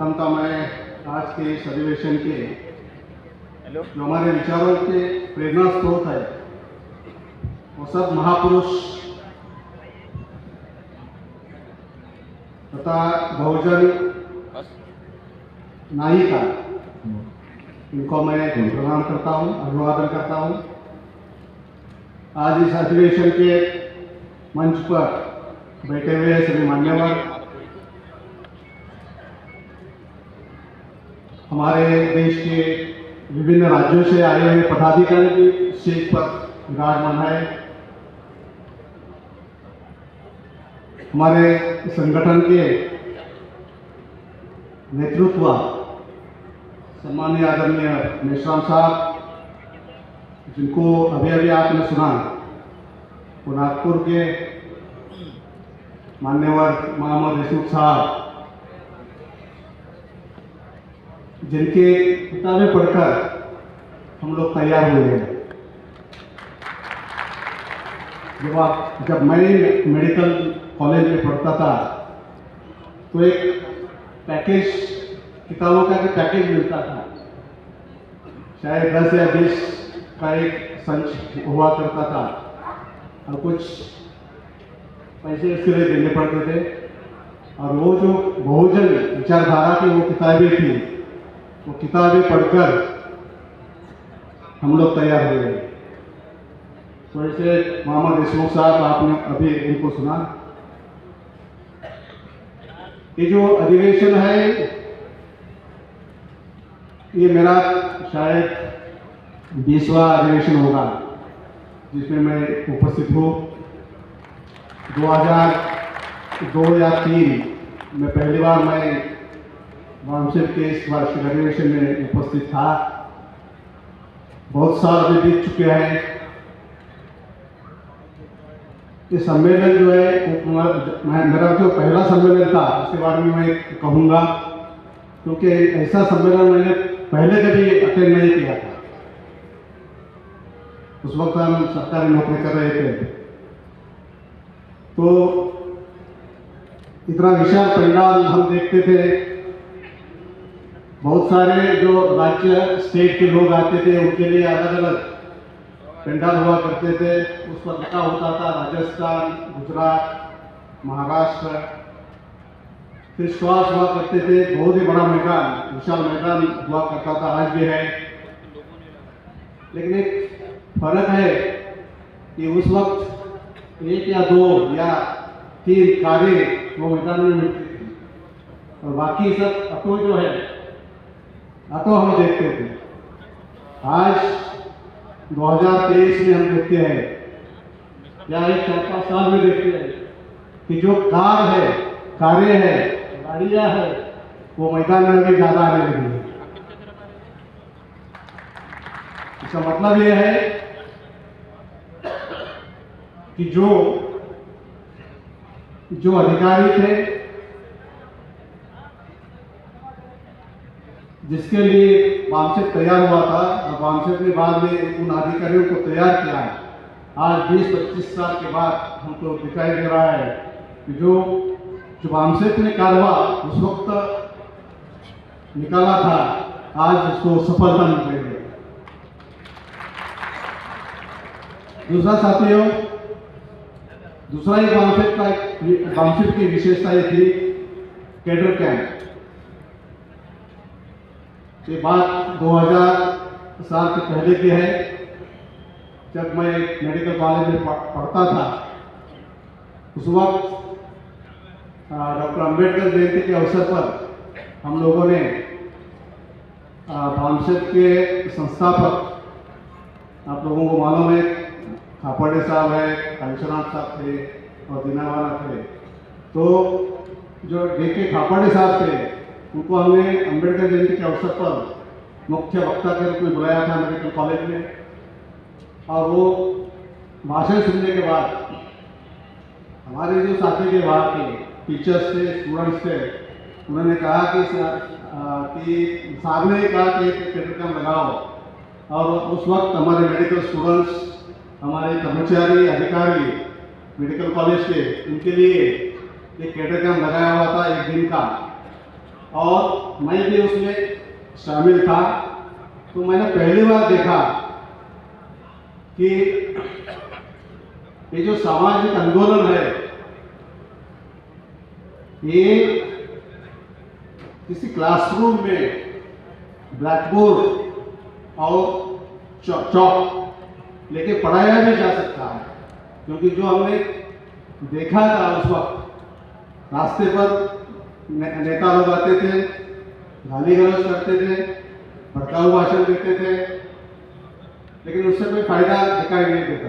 प्रथमतः मैं आज के इस अधिवेशन के जो हमारे विचारों के प्रेरणा स्रोत है वो सब महापुरुष तथा बहुजन नायिका, इनको मैं प्रणाम करता हूँ, अभिवादन करता हूँ। आज इस अधिवेशन के मंच पर बैठे हुए सभी मान्यवर, हमारे देश के विभिन्न राज्यों से आए हुए पदाधिकारी भी स्टेज पर विराजमान है, हमारे संगठन के नेतृत्व सम्मानीय आदरणीय मेश्राम साहब, जिनको अभी अभी आपने सुना, वो नागपुर के मान्यवर मोहम्मद देशमुख साहब, जिनके किताबें पढ़कर हम लोग तैयार हुए हैं। जब मैं मेडिकल कॉलेज में पढ़ता था तो एक पैकेज, किताबों का एक पैकेज मिलता था, शायद 10 या 20 का एक संच हुआ करता था और कुछ पैसे इसके लिए देने पड़ते थे। और वो जो बहुजन विचारधारा की वो किताबें थी, वो किताबें पढ़कर हम लोग तैयार हुए। तो ऐसे मोहम्मद देशमुख साहब, आपने अभी इनको सुना। ये जो अधिवेशन है ये मेरा शायद 20वां अधिवेशन होगा जिसमें मैं उपस्थित हूँ। 2002 या 2003 में पहली बार मैं वामसिल के इस वार्षिक अधिवेशन में उपस्थित था। बहुत साल अभी बीत चुके हैं। ये सम्मेलन जो है मेरा जो पहला सम्मेलन था उसके बारे में मैं कहूँगा, क्योंकि ऐसा सम्मेलन मैंने पहले कभी अटेंड नहीं किया था। उस वक्त हम सरकारी नौकरी कर रहे थे, तो इतना विशाल पंडाल हम देखते थे। बहुत सारे जो राज्य स्टेट के लोग आते थे, उनके लिए अलग अलग पंडाल हुआ करते थे। उस पर लिखा होता था राजस्थान, गुजरात, महाराष्ट्र, फिर श्वास हुआ करते थे। बहुत ही बड़ा मैदान, विशाल मैदान हुआ करता था, आज भी है। लेकिन एक फर्क है कि उस वक्त 1 या 2 या 3 कारें वो मैदान में मिलती थी और बाकी सब ऑटो जो है, ऑटो हम देखते थे। आज 2023 में हम देखते हैं, या एक 4-5 साल में देखते हैं कि जो कार है, कारें हैं, गाड़ियां हैं, वो मैदान में भी ज्यादा आने लगी है। इसका मतलब यह है कि जो अधिकारी थे, जिसके लिए वामसेट तैयार हुआ था और वामसेट ने बाद में उन अधिकारियों को तैयार किया, आज 20-25 साल के बाद हमको दिखाई दे रहा है कि जो वामसेट ने कारवा उस वक्त निकाला था, आज उसको सफलता मिल रही है। दूसरा साथियों, दूसरा ही वामसेट की विशेषता ये थी कैडर कैंप। ये बात 2000 साल के पहले की है, जब मैं मेडिकल कॉलेज में पढ़ता था। उस वक्त डॉक्टर अंबेडकर जयंती के अवसर पर हम लोगों ने वामसेट के संस्थापक, आप लोगों को मालूम है, खापर्डे साहब है, कांशीनाथ साहब थे और दीनावाला थे। तो जो D.K. खापर्डे साहब थे, उनको हमने अंबेडकर जयंती के अवसर पर मुख्य वक्ता के रूप में बुलाया था मेडिकल कॉलेज में। और वो भाषण सुनने के बाद हमारे जो साथी थे, वहाँ के टीचर्स थे, स्टूडेंट्स थे, उन्होंने कहा कि साहब ने कहा कि एक कैडर कैंप लगाओ। और उस वक्त हमारे मेडिकल स्टूडेंट्स, हमारे कर्मचारी, अधिकारी मेडिकल कॉलेज के, उनके लिए एक कैडर कैंप लगाया हुआ था 1 दिन का। और मैं भी उसमें शामिल था। तो मैंने पहली बार देखा कि ये जो सामाजिक आंदोलन है ये किसी क्लासरूम में ब्लैक बोर्ड और चौक लेके पढ़ाया भी जा सकता है, क्योंकि जो हमने देखा था उस वक्त रास्ते पर नेता लोग आते थे, गाली गलौज करते थे, भड़काऊ भाषण देते थे, लेकिन उससे कोई फायदा दिखाई नहीं देता।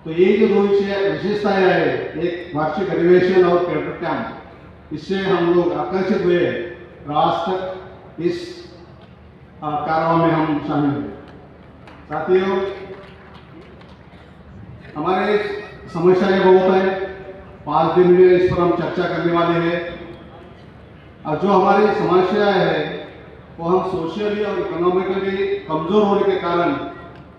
तो ये जो दो विशेषताएं है, एक वार्षिक अधिवेशन और कैडेट कैंप, इससे हम लोग आकर्षित हुए राष्ट्र इस कार्यक्रम में हम शामिल हुए। साथियों, हमारे समस्याएं बहुत है, 5 दिन में इस पर हम चर्चा करने वाले हैं। और जो हमारी समस्याएं है वो हम सोशली और इकोनॉमिकली कमजोर होने के कारण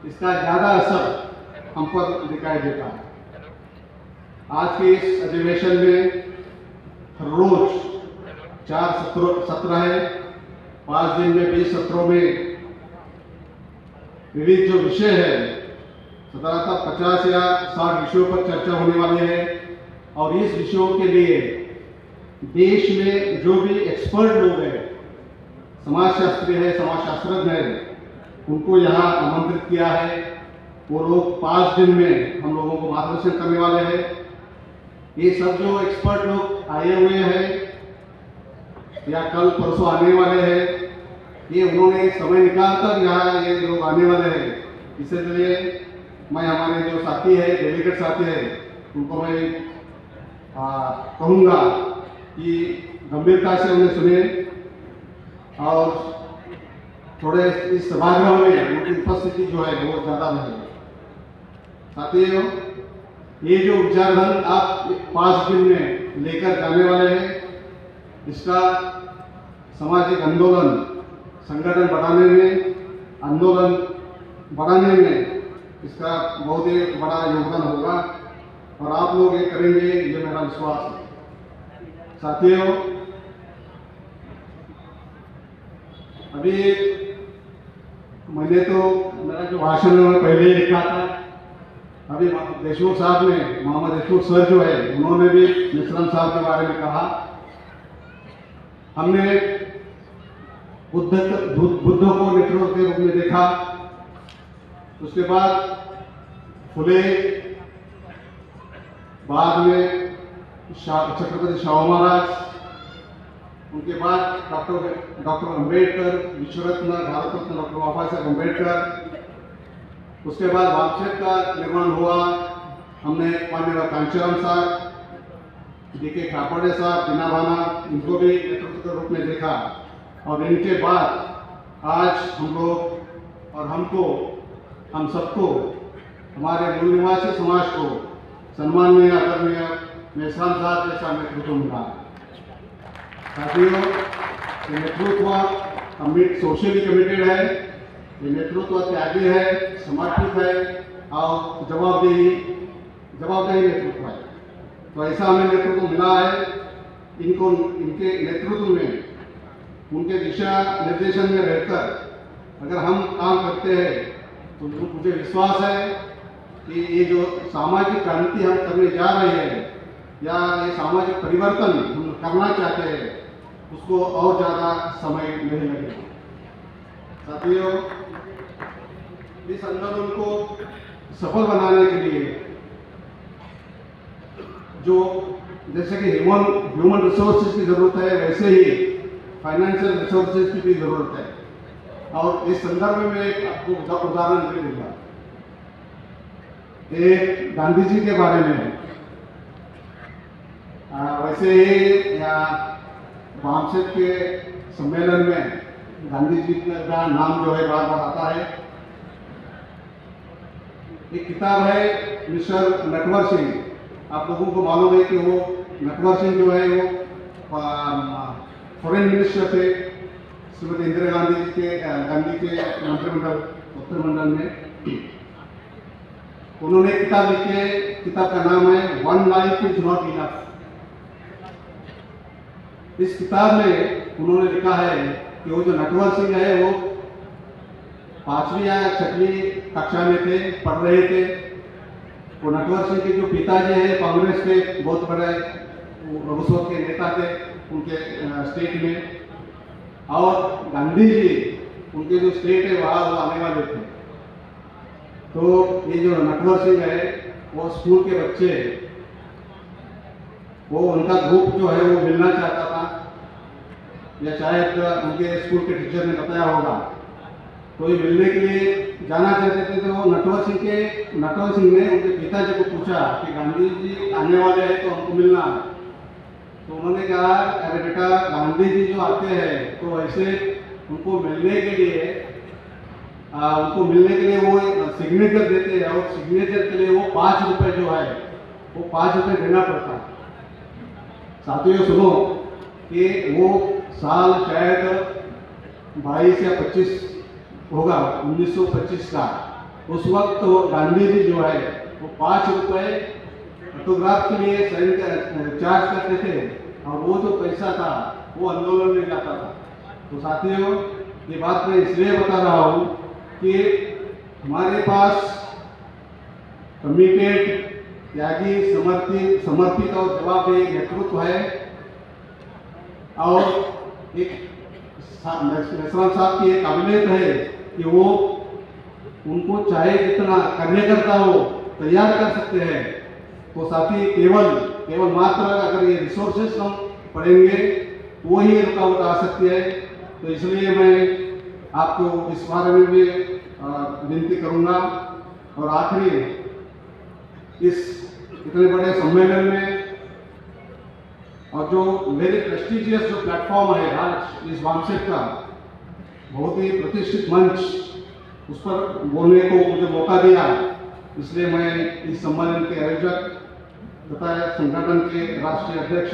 इसका ज़्यादा असर हम पर दिखाई देता है। आज के इस अधिवेशन में हर रोज 4 सत्र है, 5 दिन में 20 सत्रों में विविध जो विषय है 50 या 60 विषयों पर चर्चा होने वाली है। और इस विषयों के लिए देश में जो भी एक्सपर्ट लोग हैं, समाजशास्त्री है, समाजशास्त्रज्ञ है, उनको यहाँ आमंत्रित किया है। वो लोग 5 दिन में हम लोगों को मार्गदर्शन करने वाले हैं। ये सब जो एक्सपर्ट लोग आए हुए हैं या कल परसों आने वाले हैं, ये उन्होंने समय निकालकर यहाँ ये लोग आने वाले हैं। इसलिए मैं हमारे जो साथी है, डेलीगेट साथी है, उनको मैं कहूँगा कि गंभीरता से उन्हें सुने और थोड़े इस सभागृह में उनकी उपस्थिति जो है वो ज़्यादा रहे। साथियों, ये जो विचारधन आप 5 दिन में लेकर जाने वाले हैं, इसका सामाजिक आंदोलन संगठन बढ़ाने में, आंदोलन बढ़ाने में इसका बहुत ही बड़ा योगदान होगा और आप लोग ये करेंगे, ये मेरा विश्वास है। साथियों, अभी मैंने तो मेरा जो भाषण में पहले ही लिखा था, अभी देशमुख साहब ने, मोहम्मद देशमुख सर जो है, उन्होंने भी मिश्रम साहब के बारे में कहा। हमने बुद्ध को नेतृत्व के रूप में देखा, उसके बाद फुले, बाद में छत्रपति शाहू महाराज, उनके बाद डॉक्टर अम्बेडकर, विश्वरत्न, भारत रत्न डॉक्टर बाबा साहेब अम्बेडकर, उसके बाद वामसेट का निर्माण हुआ। हमने माननीय कांचीराम साहब, DK खापड़े साहब, बीना भाना, इनको भी नेतृत्व के रूप में देखा। और इनके बाद आज हम लोग और हमको, हम सबको, हमारे मूल निवासी समाज को सम्माननीय आदरणीय मेश्राम साहब जैसा नेतृत्व मिला। साथियों, ये नेतृत्व सोशली कमिटेड है, ये नेतृत्व त्यागी है, समर्पित है और जवाबदेही नेतृत्व है। तो ऐसा हमें नेतृत्व मिला है। इनको, इनके नेतृत्व में, उनके दिशा निर्देशन में रहकर अगर हम काम करते हैं तो मुझे विश्वास है कि ये जो सामाजिक क्रांति हम करने जा रहे हैं या ये सामाजिक परिवर्तन हम करना चाहते हैं, उसको और ज़्यादा समय नहीं लगेगा। साथियों, इस आंदोलन को सफल बनाने के लिए जो जैसे कि ह्यूमन रिसोर्सेज की ज़रूरत है, वैसे ही फाइनेंशियल रिसोर्सेज की भी ज़रूरत है। और इस संदर्भ में एक आपको उदाहरण दे दूंगा। एक गांधी जी के बारे में, वैसे ही या वामसेट के सम्मेलन में गांधी जी का नाम जो है बार बार आता है। एक किताब है मिस्टर नटवर सिंह, आप लोगों को मालूम है कि वो नटवर सिंह जो है वो फॉरेन मिनिस्टर थे श्रीमती इंदिरा गांधी के मंत्रिमंडल में। उन्होंने किताब लिखी, किताब का नाम है one life is not enough. इस किताब में उन्होंने लिखा है कि वो जो नटवर सिंह है वो 5वीं या 6वीं कक्षा में थे, पढ़ रहे थे। वो नटवर सिंह के जो पिताजी हैं कांग्रेस के बहुत बड़े उस वक्त के नेता थे उनके स्टेट में, और गांधी जी उनके जो स्टेट है वहाँ वो आने वाले थे। तो ये जो नटवर सिंह है वो स्कूल के बच्चे, वो उनका ग्रुप जो है वो मिलना चाहता था, या शायद उनके स्कूल के टीचर ने बताया होगा। तो ये मिलने के लिए जाना चाहते थे। तो नटवर सिंह ने उनके पिताजी को पूछा कि गांधी जी आने वाले हैं तो हमको मिलना है। तो उन्होंने कहा, अरे बेटा, गांधी जी जो आते हैं तो ऐसे उनको मिलने के लिए वो सिग्नेचर देते हैं, और सिग्नेचर के लिए वो 5 रुपये जो है वो 5 रुपये देना पड़ता है। साथियों सुनो कि वो साल शायद 22 या 25 होगा, 1925 का। उस वक्त तो गांधी जी जो है वो 5 रुपये ऑटोग्राफ के लिए चार्ज करते थे, और वो जो पैसा था वो आंदोलन में जाता था। तो साथियों, ये बात मैं इसलिए बता रहा हूँ कि हमारे पास कमिटेड, त्यागी, समर्पित और जवाबदेह नेतृत्व है। और एक मिश्रा साहब की एक काबिलियत है कि वो उनको चाहे जितना कार्यकर्ता हो तैयार कर सकते हैं। तो साथी केवल मात्र अगर ये रिसोर्सेस हम पढ़ेंगे वो ही रुकावट आ सकती है। तो इसलिए मैं आपको इस बारे में भी विनती करूंगा। और आखिरी, इस इतने बड़े सम्मेलन में और जो वेरी प्रेस्टिजियस जो प्लेटफॉर्म है आज इस वामसेट का, बहुत ही प्रतिष्ठित मंच, उस पर बोलने को मुझे मौका दिया, इसलिए मैं इस सम्मेलन के आयोजक तथा संगठन के राष्ट्रीय अध्यक्ष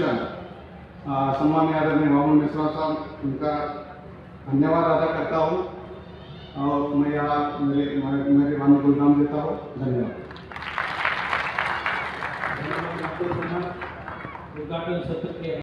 सम्माननीय आदरणीय वामन मिश्रा साहब, उनका धन्यवाद अदा करता हूँ। और मैं यहाँ मेरे वाणी को नाम देता हूँ। धन्यवाद। उद्घाटन सत्र के